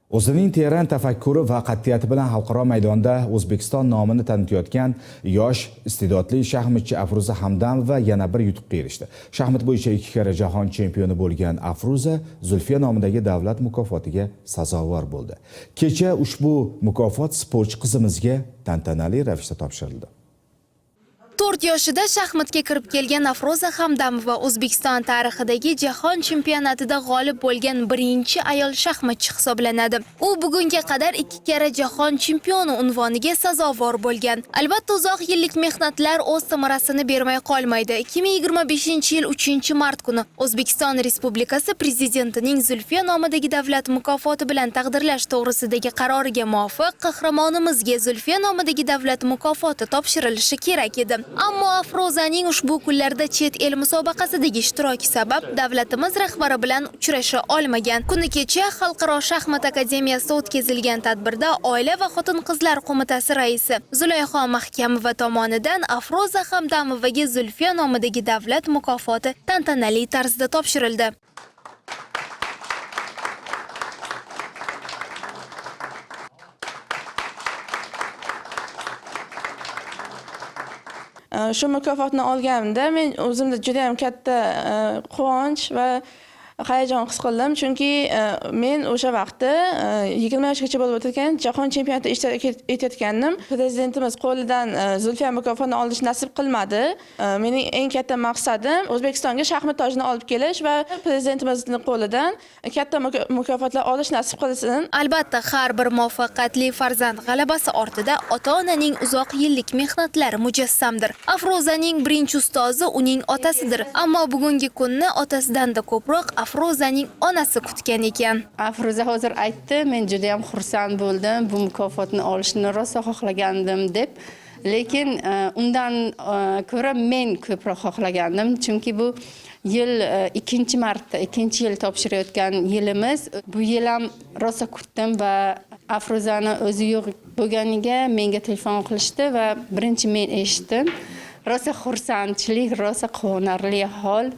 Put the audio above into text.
O'zining teran tafakkuri va qat'iyati bilan xalqaro maydonda O'zbekiston nomini tanitayotgan yosh iste'dodli shaxmatchi Afruza Hamdamova yana bir yutuqqa erishdi. Shaxmat bo'yicha 2 karra jahon chempioni bo'lgan Afruza Zulfiya nomidagi davlat mukofotiga sazovor bo'ldi. Kecha ushbu mukofot sportchi qizimizga tantanali ravishda topshirildi. 4 yoshida shaxmatga kirib kelgan Afruza Hamdamova O'zbekiston tarixidagi jahon chempionatida g'olib bo'lgan birinchi ayol shaxmatchi hisoblanadi. U bugunga qadar 2 karra jahon chempioni unvoniga sazovor bo'lgan. Albatta uzoq yillik mehnatlar o'z samarasini bermay qolmaydi. 2025-yil 3-mart kuni O'zbekiston Respublikasi prezidentining Zulfiya nomidagi davlat mukofoti bilan taqdirlash to'g'risidagi qaroriga muvofiq qahramonimizga Zulfiya nomidagi davlat mukofoti topshirilishi kerak edi. Ammo Afruzaning ushbu kunlarda chet el musobaqasidagi ishtiroki sabab davlatimiz rahbari bilan uchrasha olmagan. Kuni kecha Xalqaro shaxmat akademiyasida o'tkazilgan tadbirda Oila va xotin-qizlar qo'mitasi raisi Zulayho Mahkamova tomonidan Afruza Hamdamovaga Zulfiya nomidagi davlat mukofoti tantanali tarzda topshirildi. Shu mukofotni olganimda men o'zimda juda ham katta quvonch va hayajon his qildim, chunki men o'sha vaqtda 20 yoshgacha bo'lib o'tgan jahon chempionatida ishtirok etayotgandim. Prezidentimiz qo'lidan Zulfiya mukofotini olish nasib qilmadi. Mening eng katta maqsadim O'zbekistonga shaxmat tojini olib kelish va prezidentimizning qo'lidan katta mukofotlar olish nasib qilsin. Albatta, har bir muvaffaqiyatli farzand g'alabasi ortida ota-onaning uzoq yillik mehnatlari mujassamdir. Afruzaning birinchi ustozi uning otasidir, ammo bugungi kunni otasidan-da ko'proq Afruzaning onasi kutgan ekan. Afruza hozir aytdi, men juda ham xursand bo'ldim, bu mukofotni olishni rosa xohlagandim deb. Lekin undan ko'ra men ko'proq xohlagandim, chunki bu yil 2-marta, 2-yil topshirayotgan yilimiz. Bu yil ham rosa kutdim va Afruzani o'zi yo'q bo'lganiga menga telefon qilishdi va birinchi men eshitdim. Rosa xursandchilik, rosa quvonarli hol.